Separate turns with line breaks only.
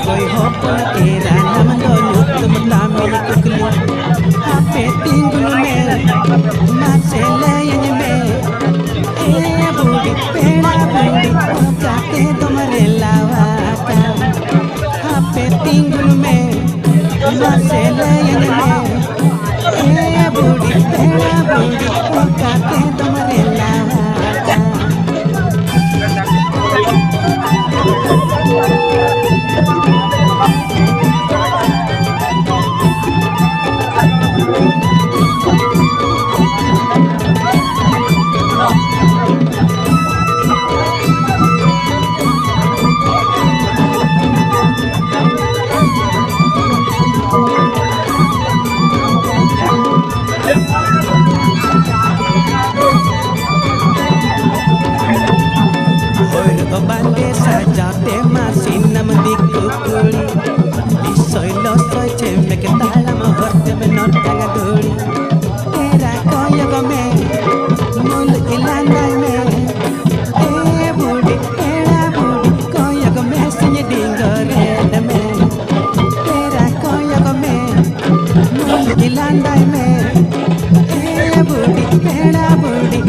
Koy hopon kera naman donyut tumatami ni kukli Hape tinggul me Masela yan me budi pera budi Kate tomare lawata Hape tinggul me Masela yan me budi pera budi Kate tomare lawata Bande saja tema sinam dikukuli Lisoy losoy cheme ke talam horte benot tanga duri Tera koyo gome mul ilandai me budi tera budi koyo gome sinye dingore dame Tera koyo gome mul ilandai me budi tera budi